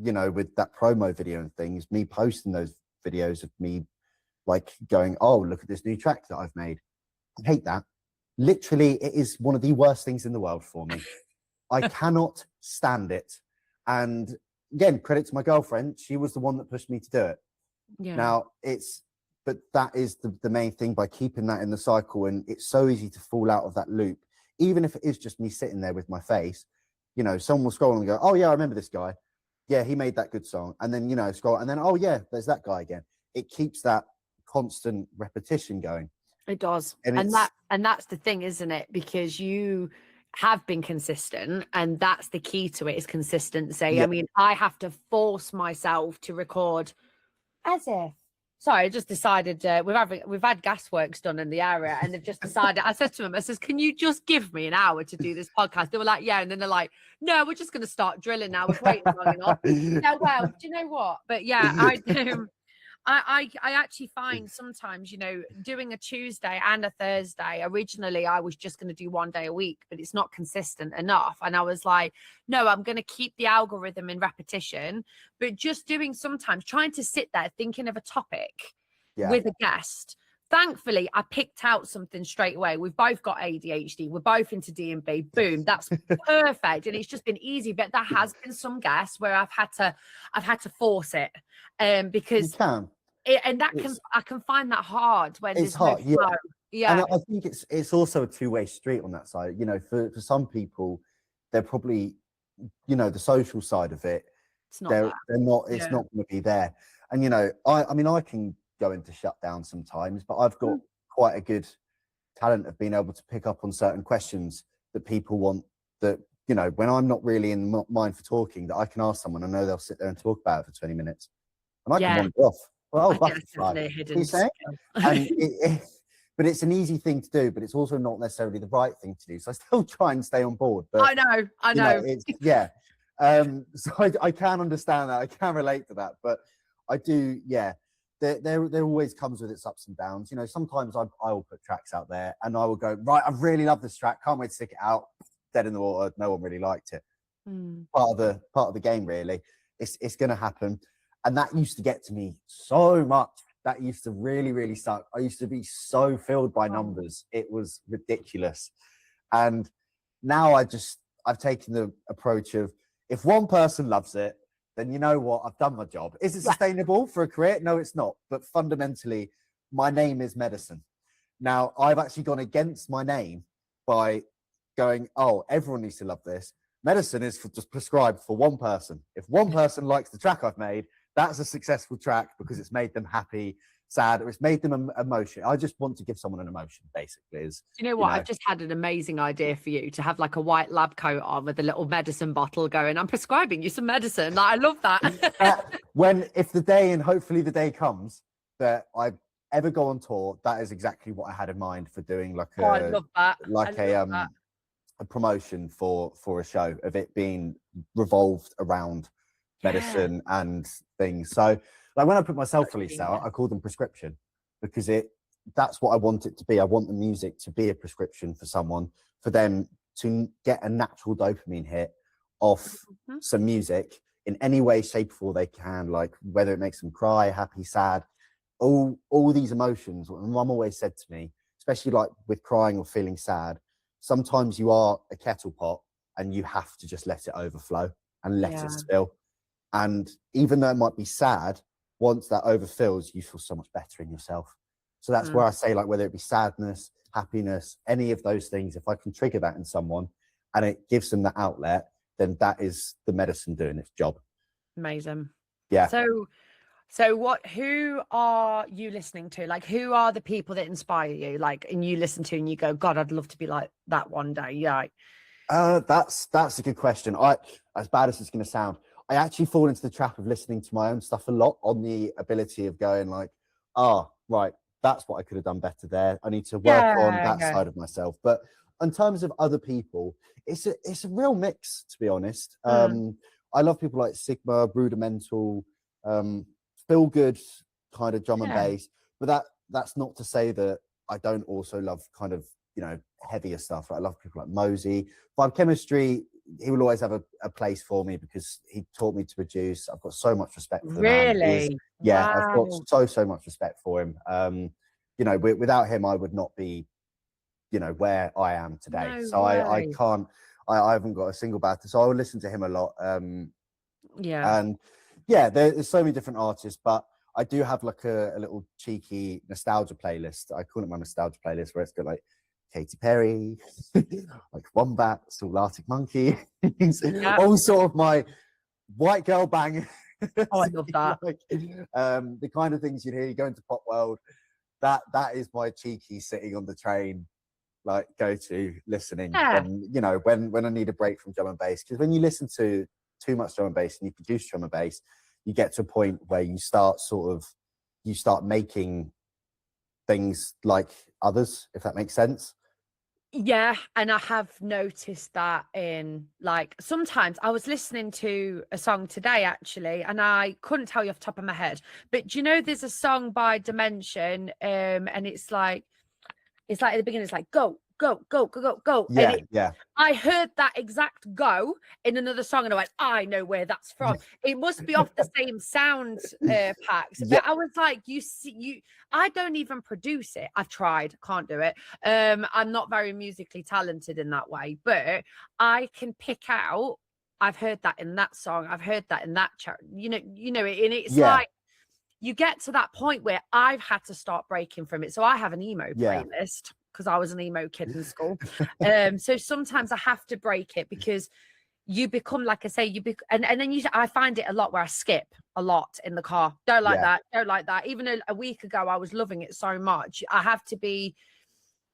you know, with that promo video and things, me posting those videos of me like going, oh, look at this new track that I've made. I hate that. Literally, it is one of the worst things in the world for me. I cannot stand it. And again, credit to my girlfriend. She was the one that pushed me to do it. Yeah. Now but that is the main thing, by keeping that in the cycle. And it's so easy to fall out of that loop, even if it is just me sitting there with my face. You know, someone will scroll and go, oh yeah, I remember this guy. Yeah, he made that good song. And then, you know, scroll, and then, oh yeah, there's that guy again. It keeps that constant repetition going. It does. And that's the thing, isn't it? Because you have been consistent, and that's the key to it, is consistency. Yeah. I mean, I have to force myself to record as if. Sorry, I just decided we've had gas works done in the area, and they've just decided. I said to them, I says, can you just give me an hour to do this podcast? They were like, yeah, and then they're like, no, we're just going to start drilling now. We've waited long enough. Yeah, well, do you know what? But yeah, I do. I actually find sometimes, you know, doing a Tuesday and a Thursday, originally I was just going to do one day a week, but it's not consistent enough. And I was like, no, I'm going to keep the algorithm in repetition, but just doing sometimes trying to sit there thinking of a topic with a guest. Thankfully, I picked out something straight away. We've both got ADHD. We're both into DNB. Boom, that's perfect. And it's just been easy. But there has been some guests where I've had to force it, because you can. I can find that hard when it's hard. No flow. Yeah. And I think it's also a two-way street on that side. You know, for some people, they're probably, you know, the social side of it. It's not going to be there. And you know, I mean, I can go into shutdown sometimes, but I've got quite a good talent of being able to pick up on certain questions that people want, that, you know, when I'm not really in the mind for talking, that I can ask someone. I know they'll sit there and talk about it for 20 minutes, and I can wander off. Well, butterfly. But it's an easy thing to do, but it's also not necessarily the right thing to do. So I still try and stay on board. But I know. So I can understand that. I can relate to that. But I do, there always comes with its ups and downs. You know, sometimes I will put tracks out there and I will go, right, I really love this track. Can't wait to stick it out. Dead in the water. No one really liked it. Part of the game, really. It's going to happen. And that used to get to me so much. That used to really, really suck. I used to be so filled by numbers. It was ridiculous. And now I've taken the approach of, if one person loves it, then you know what? I've done my job. Is it sustainable for a career? No, it's not. But fundamentally, my name is Medicine. Now, I've actually gone against my name by going, oh, everyone needs to love this. Medicine is just prescribed for one person. If one person likes the track I've made, that's a successful track because it's made them happy, sad, or it's made them emotion. I just want to give someone an emotion, basically. Do you know what? I've just had an amazing idea for you to have like a white lab coat on with a little medicine bottle going, I'm prescribing you some medicine. Like, I love that. If the day, and hopefully the day comes that I ever go on tour, that is exactly what I had in mind for doing, like I love that. A promotion for a show, of it being revolved around medicine and things. So like when I put my self-release out, I call them prescription, because that's what I want it to be. I want the music to be a prescription for someone, for them to get a natural dopamine hit off some music in any way, shape, or form they can, like whether it makes them cry, happy, sad, all these emotions. And Mum always said to me, especially like with crying or feeling sad, sometimes you are a kettle pot and you have to just let it overflow and let it spill. And even though it might be sad, once that overfills, you feel so much better in yourself. So that's where I say, like, whether it be sadness, happiness, any of those things, if I can trigger that in someone and it gives them the outlet, then that is the medicine doing its job. Amazing. Yeah. So who are you listening to? Like, who are the people that inspire you? Like, and you listen to and you go, God, I'd love to be like that one day. Yeah. That's a good question. As bad as it's going to sound, I actually fall into the trap of listening to my own stuff a lot, on the ability of going like, ah, right, that's what I could have done better there. I need to work on that Yeah. side of myself. But in terms of other people, it's a real mix, to be honest. I love people like Sigma, Rudimental, feel good kind of drum and Yeah. bass. But that's not to say that I don't also love kind of, you know, heavier stuff. I love people like Mosey. Vibe Chemistry, he will always have a place for me because he taught me to produce. I've got so much respect for the man. Really? Yeah, I've got Wow. so much respect for him. You know, without him, I would not be, you know, where I am today. No So I way. can't, I haven't got a single bad. So I would listen to him a lot. Yeah. And yeah, there's so many different artists, but I do have like a little cheeky nostalgia playlist. I call it my nostalgia playlist, where it's got like Katy Perry, like Wombat, Soul Arctic Monkey, all sort of my white girl bang. Oh, I love that. Like, the kind of things you'd hear. You go into Pop World. That is my cheeky sitting on the train, like go to listening. Yeah. When, you know, when I need a break from drum and bass, because when you listen to too much drum and bass and you produce drum and bass, you get to a point where you start making things like others, if that makes sense. Yeah, and I have noticed that in, like, sometimes I was listening to a song today actually, and I couldn't tell you off the top of my head, but do you know there's a song by Dimension, and it's like at the beginning, it's like go, go, go, go, go, go. Yeah, And yeah. I heard that exact go in another song, and I went, I know where that's from. It must be off the same sound packs. Yeah. But I was like, I don't even produce it. I've tried, can't do it. I'm not very musically talented in that way, but I can pick out. I've heard that in that song. I've heard that in that chat. You know, and it's like, you get to that point where I've had to start breaking from it. So I have an emo playlist because I was an emo kid in school. So sometimes I have to break it because you become, like I say, and then I find it a lot where I skip a lot in the car. Don't like that. Don't like that. Even a week ago, I was loving it so much. I have to be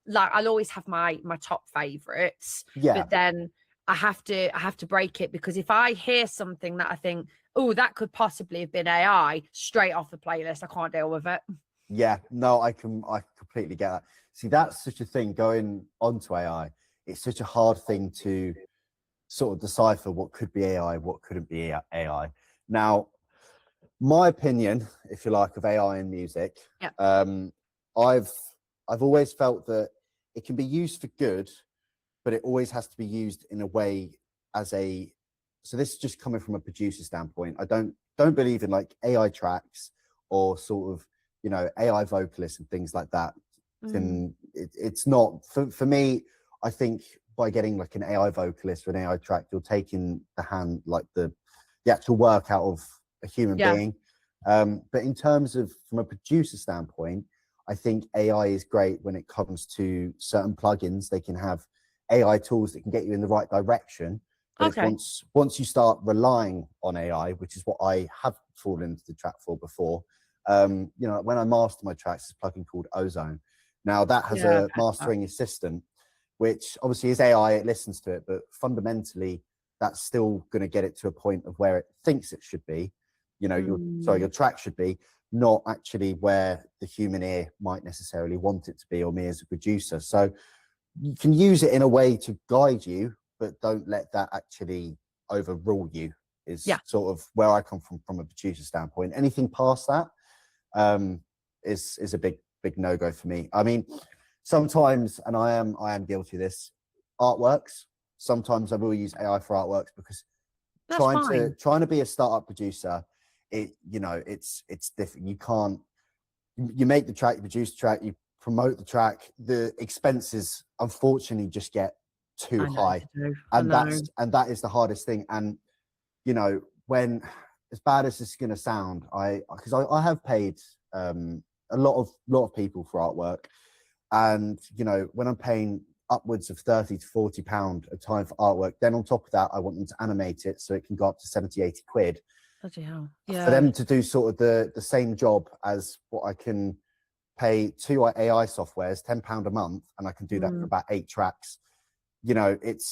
like, I'll always have my top favorites, but then I have to break it, because if I hear something that I think, oh, that could possibly have been AI, straight off the playlist, I can't deal with it. Yeah, no, I completely get that. See, that's such a thing going onto AI. It's such a hard thing to sort of decipher what could be AI, what couldn't be AI. Now, my opinion, if you like, of AI in music, I've always felt that it can be used for good, but it always has to be used in a way so this is just coming from a producer standpoint. I don't believe in like AI tracks or sort of, you know, AI vocalists and things like that. It's not for me. I think by getting like an AI vocalist or an AI track, you're taking the actual work out of a human being. But in terms of from a producer standpoint, I think AI is great when it comes to certain plugins. They can have AI tools that can get you in the right direction. But once you start relying on AI, which is what I have fallen into the trap for before, you know, when I master my tracks, it's a plugin called Ozone. Now that has a mastering assistant, which obviously is AI, it listens to it, but fundamentally that's still going to get it to a point of where it thinks it should be, you know, your track should be, not actually where the human ear might necessarily want it to be, or me as a producer. So you can use it in a way to guide you, but don't let that actually overrule you, is sort of where I come from a producer standpoint. Anything past that is a big no-go for me. I mean, sometimes, and I am guilty of this, artworks, sometimes I will use AI for artworks, because trying to be a startup producer, it's different. You make the track, you produce the track, you promote the track, the expenses unfortunately just get too high, and that is the hardest thing. And you know, when, as bad as this is going to sound, because I have paid a lot of people for artwork, and you know, when I'm paying upwards of £30 to £40 a time for artwork, then on top of that I want them to animate it so it can go up to 70-80 quid. Bloody hell. For them to do sort of the same job as what I can pay 2 AI softwares, £10 a month, and I can do that for about 8 tracks. You know, it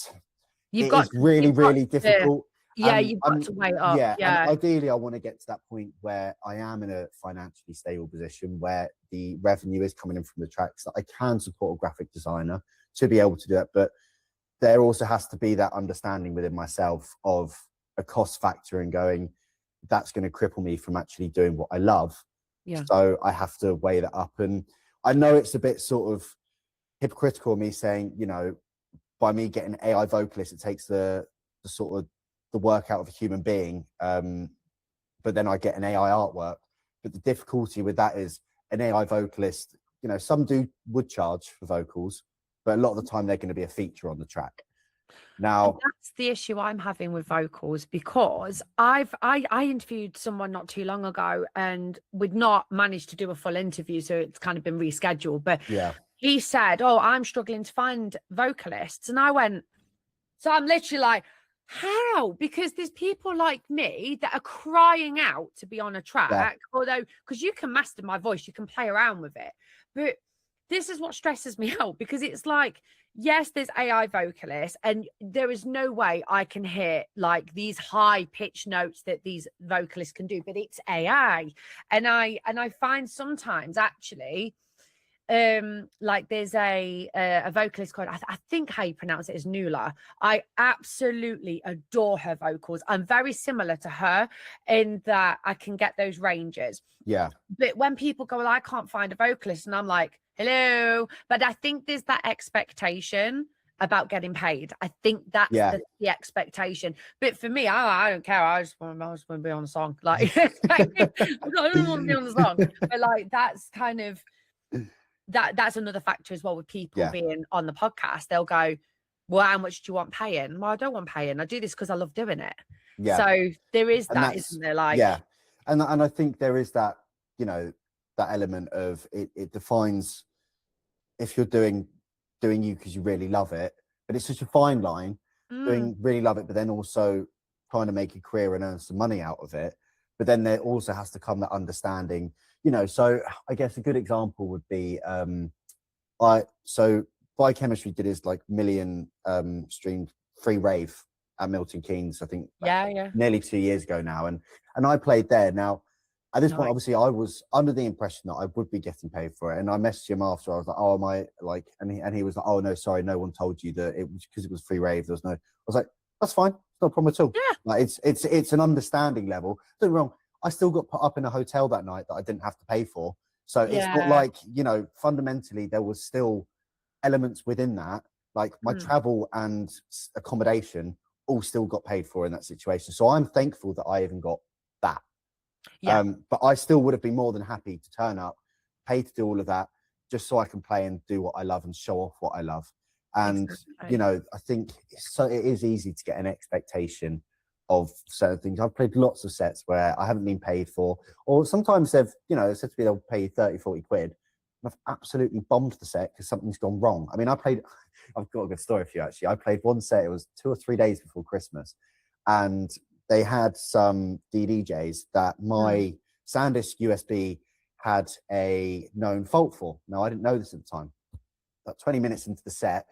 is really difficult. Yeah, you've got to weigh up. Yeah, and Yeah. ideally I want to get to that point where I am in a financially stable position where the revenue is coming in from the tracks that I can support a graphic designer to be able to do it. But there also has to be that understanding within myself of a cost factor and going, that's going to cripple me from actually doing what I love. Yeah. So I have to weigh that up. And I know it's a bit sort of hypocritical of me saying, you know, by me getting AI vocalists, it takes the sort of the work out of a human being. But then I get an AI artwork. But the difficulty with that is an AI vocalist, you know, some would charge for vocals, but a lot of the time they're going to be a feature on the track. Now, and that's the issue I'm having with vocals, because I interviewed someone not too long ago and we'd not managed to do a full interview, so it's kind of been rescheduled. But yeah, he said, "Oh, I'm struggling to find vocalists," and I went, so I'm literally like, how? Because there's people like me that are crying out to be on a track, although, because you can master my voice, you can play around with it. But this is what stresses me out, because it's like, yes, there's AI vocalists, and there is no way I can hit like these high pitch notes that these vocalists can do, but it's AI. And I find sometimes actually, like there's a vocalist called, I think how you pronounce it is Nula. I absolutely adore her vocals. I'm very similar to her in that I can get those ranges. Yeah. But when people go, well, I can't find a vocalist, and I'm like, hello. But I think there's that expectation about getting paid. I think that's the expectation. But for me, I don't care. I just want to be on a song. Like, I don't want to be on the song. But like, that's kind of that's another factor as well with people being on the podcast. They'll go, well, how much do you want paying? Well, I don't want paying. I do this because I love doing it. Yeah. So there is that, isn't there? Like, yeah. And I think there is that, you know, that element of it defines if you're doing you because you really love it, but it's such a fine line, doing really love it, but then also trying to make a career and earn some money out of it. But then there also has to come that understanding, you know. So I guess a good example would be, so Biochemistry did his like million streamed free rave at Milton Keynes, I think nearly 2 years ago now. And I played there. Now, at this point, obviously, I was under the impression that I would be getting paid for it. And I messaged him after. I was like, oh, am I like, and he was like, oh, no, sorry, no one told you that it was because it was free rave. There was no, I was like, that's fine. No problem at all. Yeah. Like, it's an understanding level. Don't get me wrong. I still got put up in a hotel that night that I didn't have to pay for. So it's not like, you know, fundamentally there was still elements within that, like my travel and accommodation all still got paid for in that situation. So I'm thankful that I even got that. Yeah. But I still would have been more than happy to turn up, pay to do all of that, just so I can play and do what I love and show off what I love. And, you know, I think it is easy to get an expectation of certain things. I've played lots of sets where I haven't been paid for, or sometimes they've, you know, said to me they'll pay you 30, 40 quid. And I've absolutely bombed the set because something's gone wrong. I mean, I've got a good story for you, actually. I played one set, it was 2 or 3 days before Christmas, and they had some DDJs that my SanDisk USB had a known fault for. Now, I didn't know this at the time. About 20 minutes into the set,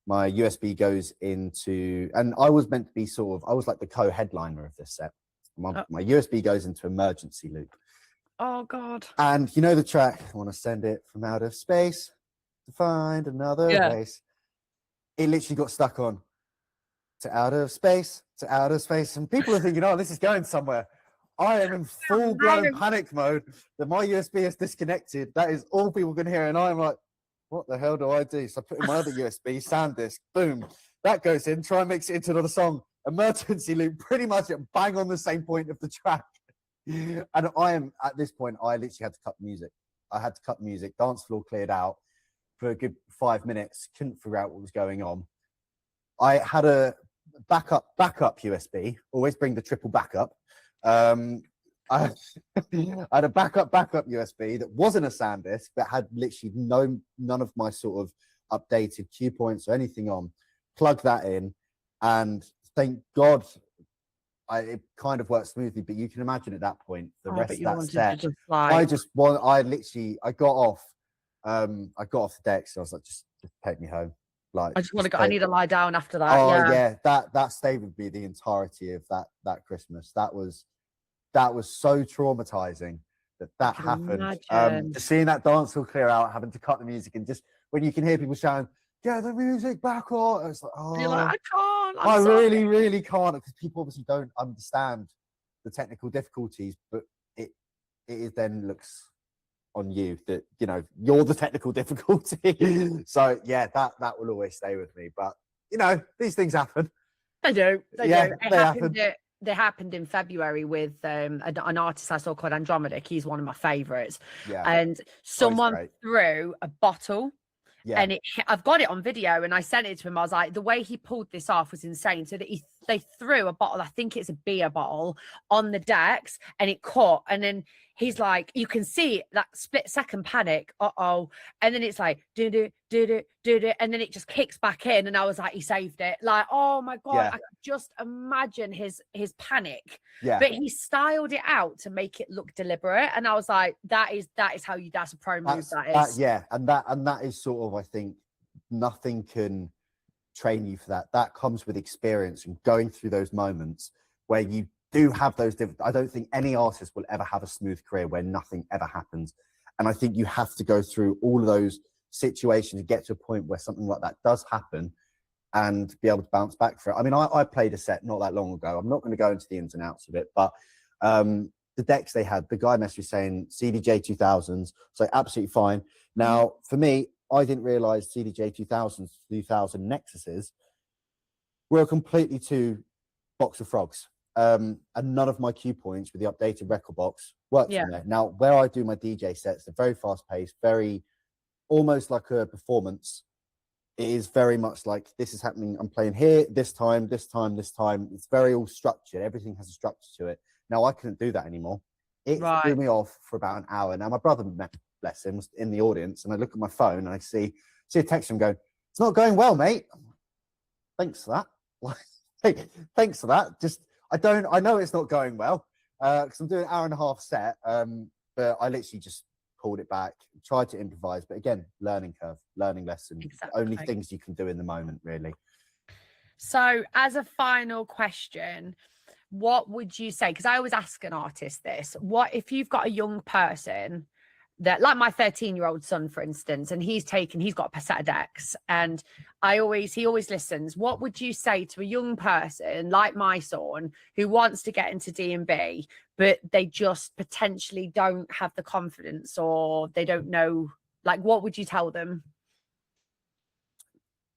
my USB goes into, and I was meant to be I was like the co-headliner of this set. My USB goes into emergency loop. Oh, God. And you know the track, I want to send it from outer space to find another place. It literally got stuck on to outer space, to outer space. And people are thinking, oh, this is going somewhere. I am in full-blown panic mode that my USB is disconnected. That is all people can hear. And I'm like, what the hell do I do? So I put in my other USB, SanDisk, boom. That goes in, try and mix it into another song. Emergency loop, pretty much bang on the same point of the track. And I am, at this point, I literally had to cut music. I had to cut music. Dance floor cleared out for a good 5 minutes. Couldn't figure out what was going on. I had a backup USB. Always bring the triple backup. I had a backup USB that wasn't a SanDisk, but had literally none of my sort of updated cue points or anything on. Plug that in, and thank God it kind of worked smoothly. But you can imagine at that point the rest of that set. I got off the deck, so I was like, just take me home. Like, I just want to go. I need to lie down after that. oh Yeah. that stayed with me the entirety of that Christmas. That was so traumatizing that happened. Imagine. Just seeing that dance hall clear out, having to cut the music, and just when you can hear people shouting, "Get the music back on!" It's like, And you're like, I can't. I sorry. really can't, because people obviously don't understand the technical difficulties, but it is then looks on you that, you know, you're the technical difficulty. So yeah, that will always stay with me. But you know, these things happen. They do. They Yeah, do. they happen. They happened in February with an artist I saw called Andromeda. He's one of my favorites. Yeah. And someone threw a bottle. Yeah. And I've got it on video, and I sent it to him. I was like, the way he pulled this off was insane. So that they threw a bottle, I think it's a beer bottle, on the decks, and it caught. And then he's like, you can see that split second panic. And then it's like, do, and then it just kicks back in. And I was like, he saved it. Like, oh my God, I could just imagine his panic. Yeah. But he styled it out to make it look deliberate. And I was like, that's a pro move. That is. Yeah. And that is sort of, I think, nothing can train you for that. That comes with experience and going through those moments where you do have those different. I don't think any artist will ever have a smooth career where nothing ever happens. And I think you have to go through all of those situations to get to a point where something like that does happen and be able to bounce back for it. I mean, I played a set not that long ago. I'm not going to go into the ins and outs of it, but the decks they had, the guy messaged saying CDJ 2000s, so absolutely fine. Now, for me, I didn't realize CDJ 2000 Nexuses were a completely two box of frogs. And none of my cue points with the updated record box works in there. Now, where I do my DJ sets, they're very fast paced, very almost like a performance. It is very much like, this is happening, I'm playing here, this time. It's very all structured. Everything has a structure to it. Now, I couldn't do that anymore. It threw me off for about an hour. Now, my brother, bless him, was in the audience, and I look at my phone and I see a text from him going, "It's not going well, mate." Thanks for that. Thanks for that. Just, I know it's not going well, because I'm doing an hour and a half set, but I literally just pulled it back, tried to improvise, but again, learning curve, learning lesson. Exactly. Only things you can do in the moment, really. So as a final question, what would you say? Because I always ask an artist this, what if you've got a young person that, like my 13-year-old son, for instance, and he's got a set of decks, and he always listens. What would you say to a young person like my son who wants to get into D&B, but they just potentially don't have the confidence, or they don't know, like, what would you tell them?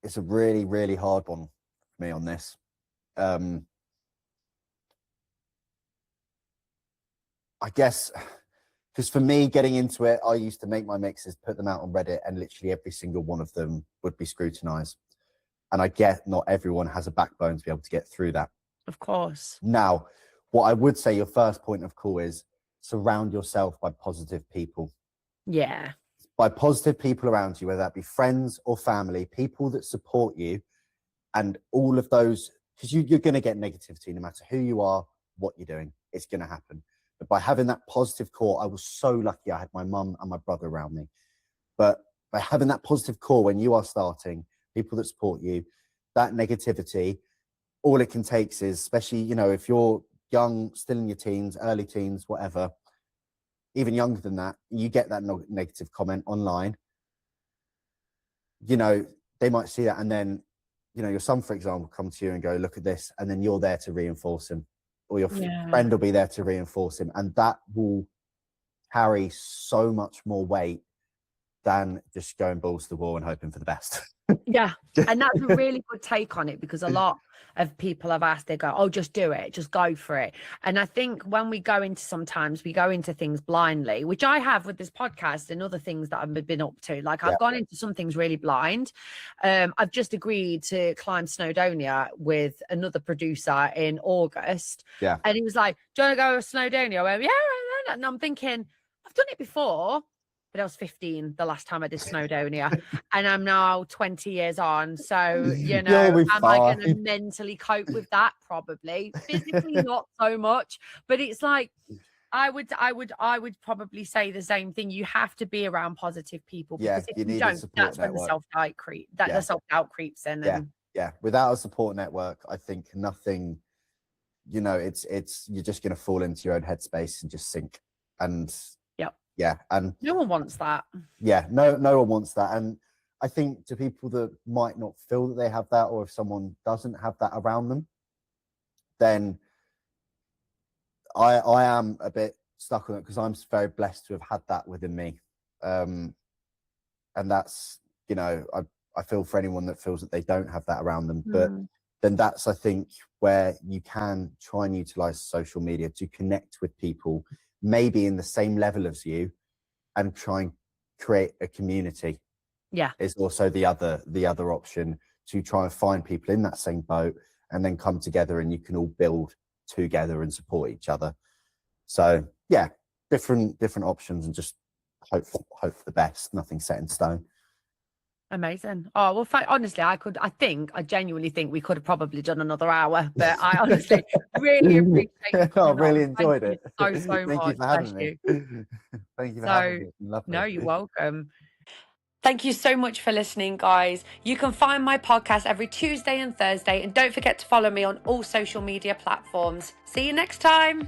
It's a really, really hard one for me on this. I guess, because for me, getting into it, I used to make my mixes, put them out on Reddit, and literally every single one of them would be scrutinized. And I get not everyone has a backbone to be able to get through that. Of course. Now, what I would say, your first point of call is surround yourself by positive people. Yeah. By positive people around you, whether that be friends or family, people that support you, and all of those, because you're going to get negativity no matter who you are, what you're doing. It's going to happen. But by having that positive core, I was so lucky I had my mum and my brother around me. But by having that positive core when you are starting, people that support you, that negativity, all it can take is, especially, you know, if you're young, still in your teens, early teens, whatever, even younger than that, you get that negative comment online, you know, they might see that, and then, you know, your son, for example, come to you and go, "Look at this," and then you're there to reinforce him, or your friend will be there to reinforce him, and that will carry so much more weight than just going balls to the wall and hoping for the best. Yeah, and that's a really good take on it, because a lot of people I've asked, they go, "Oh, just do it, just go for it." And I think when we go into things blindly, which I have with this podcast and other things that I've been up to. Like, I've gone into some things really blind. I've just agreed to climb Snowdonia with another producer in August. Yeah. And he was like, "Do you want to go to Snowdonia?" I went, "Yeah." And I'm thinking, I've done it before, but I was 15 the last time I did Snowdonia, and I'm now 20 years on. So, you know, am I going to mentally cope with that? Probably. Physically, not so much. But it's like, I would probably say the same thing. You have to be around positive people, because if you don't, that's when the self-doubt the self-doubt creeps in. Yeah. Without a support network, I think nothing, it's you're just going to fall into your own headspace and just sink. And and no one wants that. No one wants that. And I think to people that might not feel that they have that, or if someone doesn't have that around them, then I am a bit stuck on it, because I'm very blessed to have had that within me. And that's, I feel for anyone that feels that they don't have that around them. But then that's, I think, where you can try and utilize social media to connect with people maybe in the same level as you, and try and create a community. Is also the other option, to try and find people in that same boat and then come together, and you can all build together and support each other. So different options, and just hope for the best. Nothing set in stone. Amazing. Oh, well, honestly, I genuinely think we could have probably done another hour, but I honestly really appreciate it. I really enjoyed it. So much. Thank you for having me. Thank you for having me. Lovely. No, you're welcome. Thank you so much for listening, guys. You can find my podcast every Tuesday and Thursday, and don't forget to follow me on all social media platforms. See you next time.